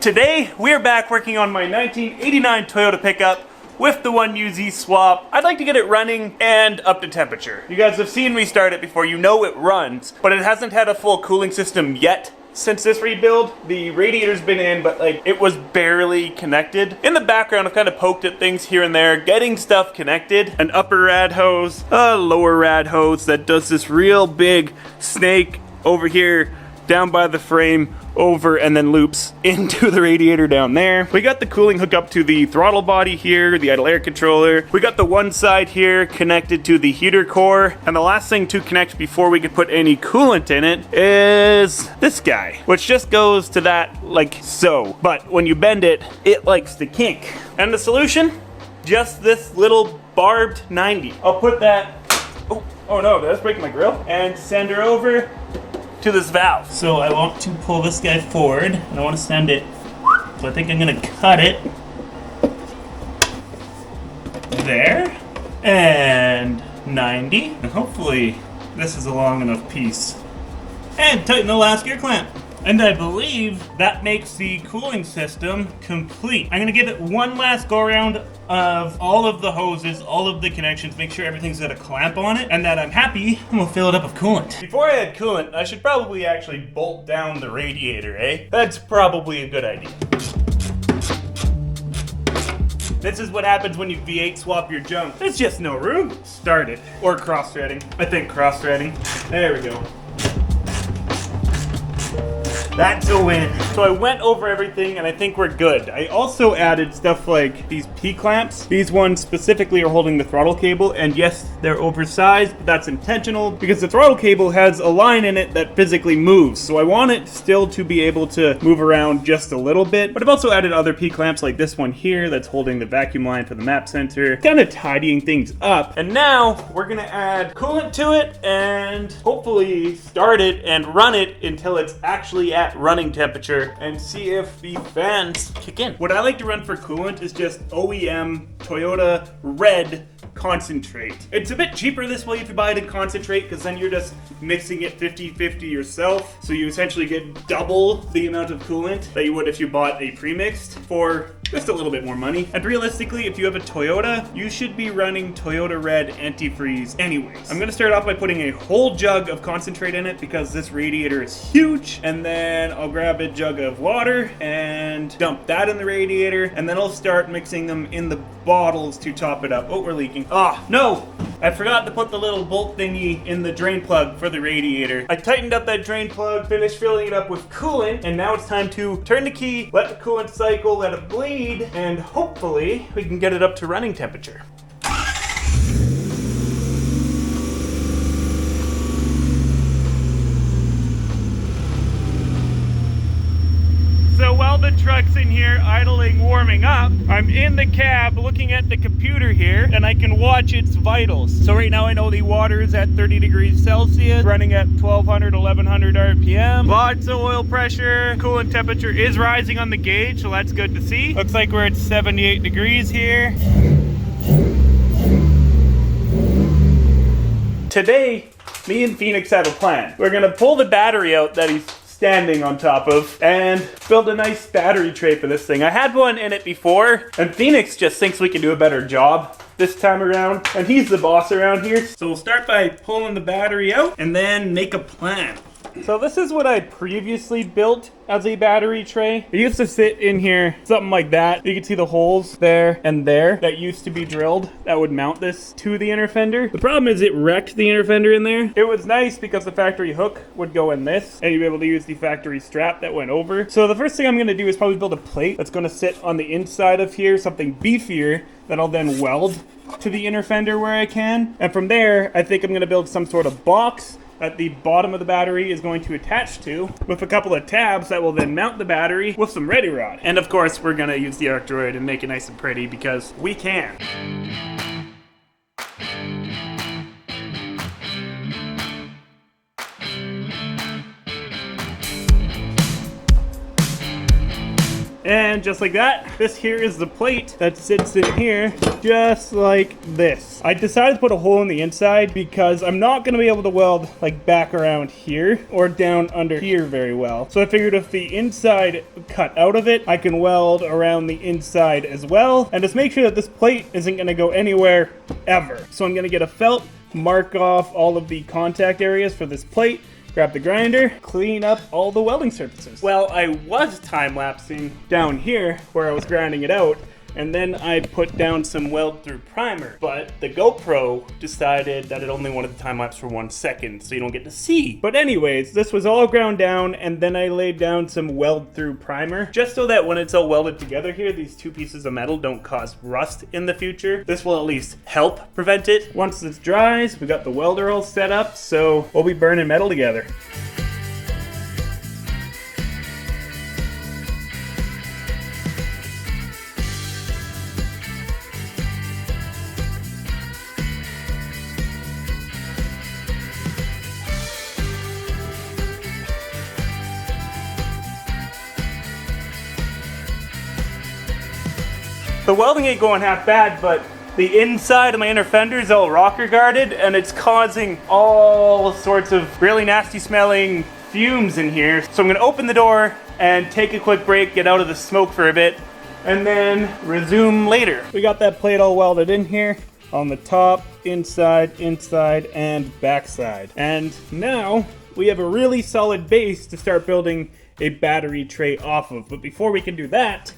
Today, we are back working on my 1989 Toyota pickup with the 1UZ swap. I'd like to get it running and up to temperature. You guys have seen me start it before, you know it runs, but it hasn't had a full cooling system yet. Since this rebuild, the radiator's been in, but it was barely connected. In the background, I've kind of poked at things here and there, getting stuff connected. An upper rad hose, a lower rad hose that does this real big snake over here, down by the frame, over and then loops into the radiator down there. We got the cooling hook up to the throttle body here, the idle air controller. We got the one side here connected to the heater core. And the last thing to connect before we could put any coolant in it is this guy, which just goes to that like so. But when you bend it, it likes to kink. And the solution? Just this little barbed 90. I'll put that, oh no, did I just break my grill? And send her over to this valve. So I want to pull this guy forward and I want to send it, so I think I'm gonna cut it there and 90, and hopefully this is a long enough piece, and tighten the last gear clamp. And I believe that makes the cooling system complete. I'm gonna give it one last go around of all of the hoses, all of the connections, make sure everything's got a clamp on it, and that I'm happy, and we'll fill it up with coolant. Before I add coolant, I should probably actually bolt down the radiator, eh? That's probably a good idea. This is what happens when you V8 swap your junk. There's just no room. Start it. Or cross-threading. I think cross-threading. There we go. That's a win. So I went over everything and I think we're good. I also added stuff like these P-clamps. These ones specifically are holding the throttle cable, and yes, they're oversized, but that's intentional because the throttle cable has a line in it that physically moves. So I want it still to be able to move around just a little bit, but I've also added other P-clamps like this one here that's holding the vacuum line for the map sensor, kind of tidying things up. And now we're gonna add coolant to it and hopefully start it and run it until it's actually at running temperature and see if the fans kick in. What I like to run for coolant is just OEM Toyota Red concentrate. It's a bit cheaper this way if you buy it in concentrate, because then you're just mixing it 50-50 yourself. So you essentially get double the amount of coolant that you would if you bought a pre-mixed for just a little bit more money. And realistically, if you have a Toyota, you should be running Toyota Red antifreeze anyways. I'm gonna start off by putting a whole jug of concentrate in it because this radiator is huge. And then I'll grab a jug of water and dump that in the radiator. And then I'll start mixing them in the bottles to top it up. Oh, we're leaking. Ah, no! I forgot to put the little bolt thingy in the drain plug for the radiator. I tightened up that drain plug, finished filling it up with coolant, and now it's time to turn the key, let the coolant cycle, let it bleed, and hopefully we can get it up to running temperature. So while the truck's in here idling, warming up, I'm in the cab looking at the computer here, and I can watch its vitals. So right now I know the water is at 30 degrees Celsius, running at 1200, 1100 RPM. Lots of oil pressure. Coolant temperature is rising on the gauge, so that's good to see. Looks like we're at 78 degrees here. Today, me and Phoenix have a plan. We're gonna pull the battery out that he's standing on top of and build a nice battery tray for this thing. I had one in it before, and Phoenix just thinks we can do a better job this time around, and he's the boss around here. So we'll start by pulling the battery out and then make a plan. So this is what I previously built as a battery tray. It used to sit in here, something like that. You can see the holes there and there that used to be drilled that would mount this to the inner fender. The problem is it wrecked the inner fender in there. It was nice because the factory hook would go in this, and you'd be able to use the factory strap that went over. So the first thing I'm gonna do is probably build a plate that's gonna sit on the inside of here, something beefier that I'll then weld to the inner fender where I can. And from there, I think I'm gonna build some sort of box that the bottom of the battery is going to attach to, with a couple of tabs that will then mount the battery with some ready rod. And of course, we're gonna use the Arctoroid and make it nice and pretty because we can. And just like that, this here is the plate that sits in here, just like this. I decided to put a hole in the inside because I'm not gonna be able to weld like back around here or down under here very well. So I figured if the inside cut out of it, I can weld around the inside as well. And just make sure that this plate isn't gonna go anywhere ever. So I'm gonna get a felt, mark off all of the contact areas for this plate, grab the grinder, clean up all the welding surfaces. Well, I was time-lapsing down here where I was grinding it out, and then I put down some weld-through primer, but the GoPro decided that it only wanted the time-lapse for 1 second, so you don't get to see. But anyways, this was all ground down, and then I laid down some weld-through primer, just so that when it's all welded together here, these two pieces of metal don't cause rust in the future. This will at least help prevent it. Once this dries, we got the welder all set up, so we'll be burning metal together. The welding ain't going half bad, but the inside of my inner fender is all rocker guarded, and it's causing all sorts of really nasty smelling fumes in here. So I'm gonna open the door and take a quick break, get out of the smoke for a bit, and then resume later. We got that plate all welded in here on the top, inside, and backside. And now we have a really solid base to start building a battery tray off of. But before we can do that,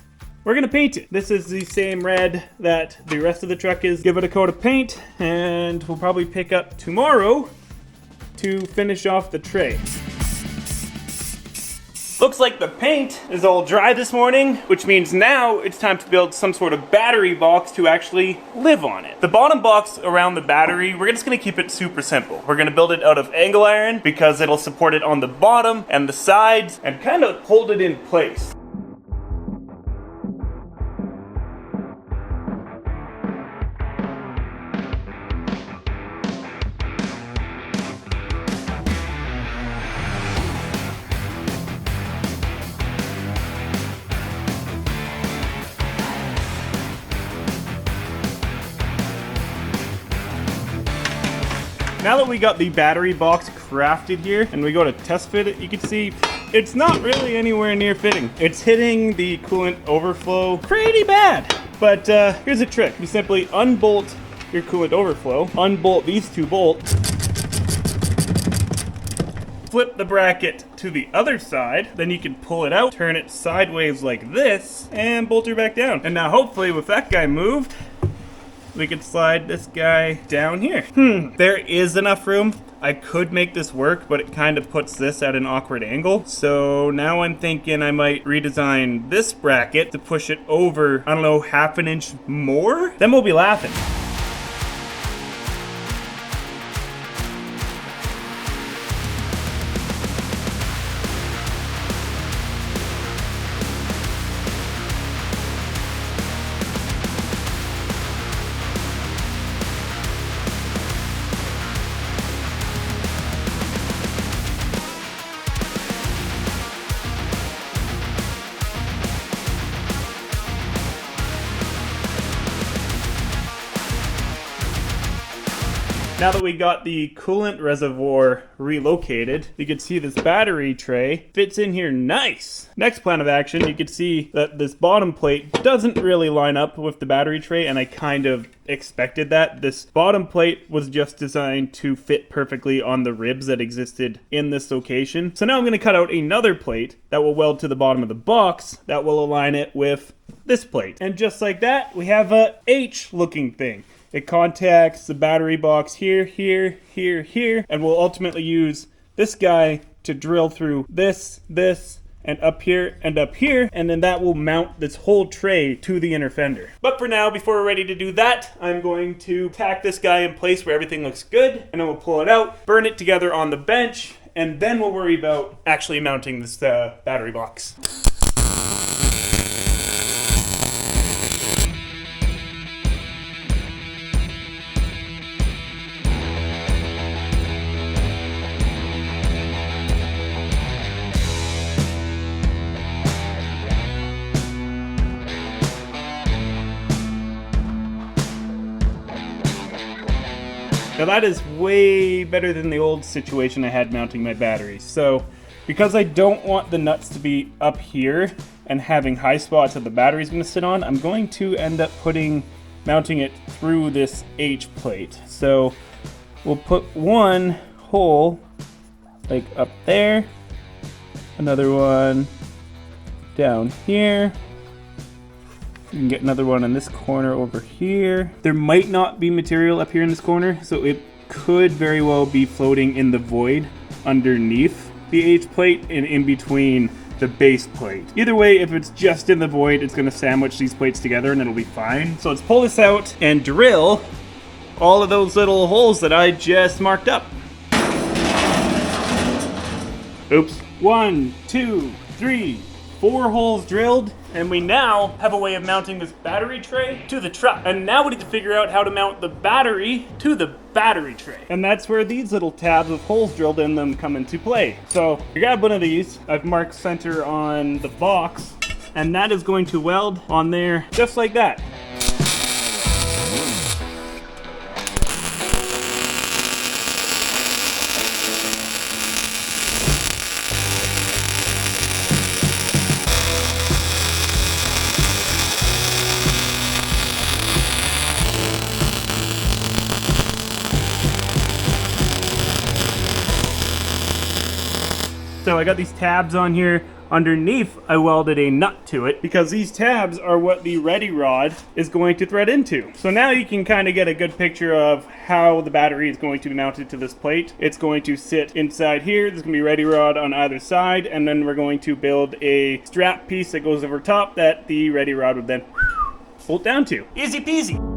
we're gonna paint it. This is the same red that the rest of the truck is. Give it a coat of paint, and we'll probably pick up tomorrow to finish off the tray. Looks like the paint is all dry this morning, which means now it's time to build some sort of battery box to actually live on it. The bottom box around the battery, we're just gonna keep it super simple. We're gonna build it out of angle iron because it'll support it on the bottom and the sides and kind of hold it in place. Now that we got the battery box crafted here and we go to test fit it, you can see it's not really anywhere near fitting. It's hitting the coolant overflow pretty bad. But here's a trick. You simply unbolt your coolant overflow, unbolt these two bolts, flip the bracket to the other side, then you can pull it out, turn it sideways like this, and bolt her back down. And now hopefully with that guy moved, we could slide this guy down here. There is enough room. I could make this work, but it kind of puts this at an awkward angle. So now I'm thinking I might redesign this bracket to push it over, I don't know, half an inch more? Then we'll be laughing. Now that we got the coolant reservoir relocated, you can see this battery tray fits in here nice. Next plan of action, you can see that this bottom plate doesn't really line up with the battery tray, and I kind of expected that. This bottom plate was just designed to fit perfectly on the ribs that existed in this location. So now I'm going to cut out another plate that will weld to the bottom of the box that will align it with this plate. And just like that, we have a H looking thing. It contacts the battery box here, here, here, here, and we'll ultimately use this guy to drill through this, and up here, and then that will mount this whole tray to the inner fender. But for now, before we're ready to do that, I'm going to tack this guy in place where everything looks good, and then we'll pull it out, burn it together on the bench, and then we'll worry about actually mounting this battery box. Now that is way better than the old situation I had mounting my batteries. So because I don't want the nuts to be up here and having high spots that the battery's going to sit on, I'm going to end up mounting it through this H plate. So we'll put one hole like up there, another one down here. You can get another one in this corner over here. There might not be material up here in this corner, so it could very well be floating in the void underneath the H plate and in between the base plate. Either way, if it's just in the void, it's gonna sandwich these plates together and it'll be fine. So let's pull this out and drill all of those little holes that I just marked up. Oops. 1, 2, 3, 4 holes drilled, and we now have a way of mounting this battery tray to the truck. And now we need to figure out how to mount the battery to the battery tray. And that's where these little tabs with holes drilled in them come into play. So I grab one of these, I've marked center on the box, and that is going to weld on there just like that. So I got these tabs on here. Underneath, I welded a nut to it because these tabs are what the ready rod is going to thread into. So now you can kind of get a good picture of how the battery is going to be mounted to this plate. It's going to sit inside here. There's going to be ready rod on either side, and then we're going to build a strap piece that goes over top that the ready rod would then bolt down to. Easy peasy.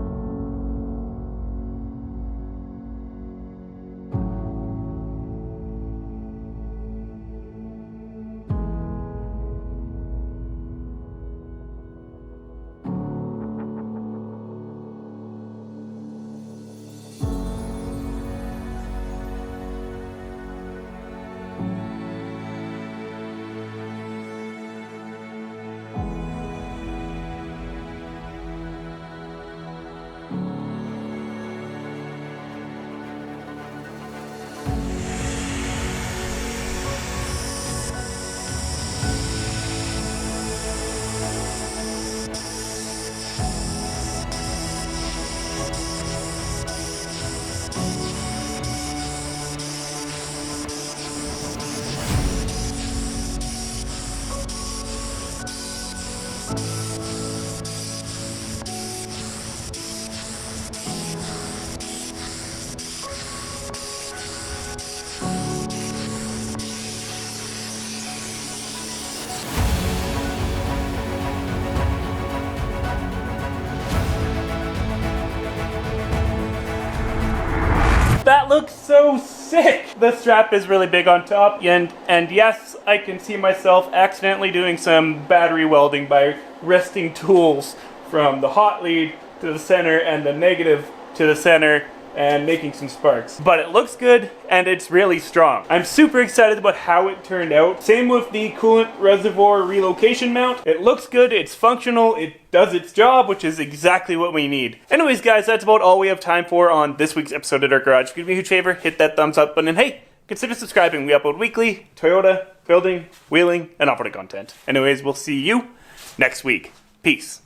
That looks so sick! The strap is really big on top, and yes, I can see myself accidentally doing some battery welding by wresting tools from the hot lead to the center and the negative to the center and making some sparks. But it looks good and it's really strong. I'm super excited about how it turned out. Same with the coolant reservoir relocation mount. It looks good, it's functional, it does its job, which is exactly what we need. Anyways guys, that's about all we have time for on this week's episode of Dirt.Garage. If you do me a huge favor, hit that thumbs up button, and hey, consider subscribing. We upload weekly Toyota, building, wheeling, and off-road content. Anyways, we'll see you next week. Peace.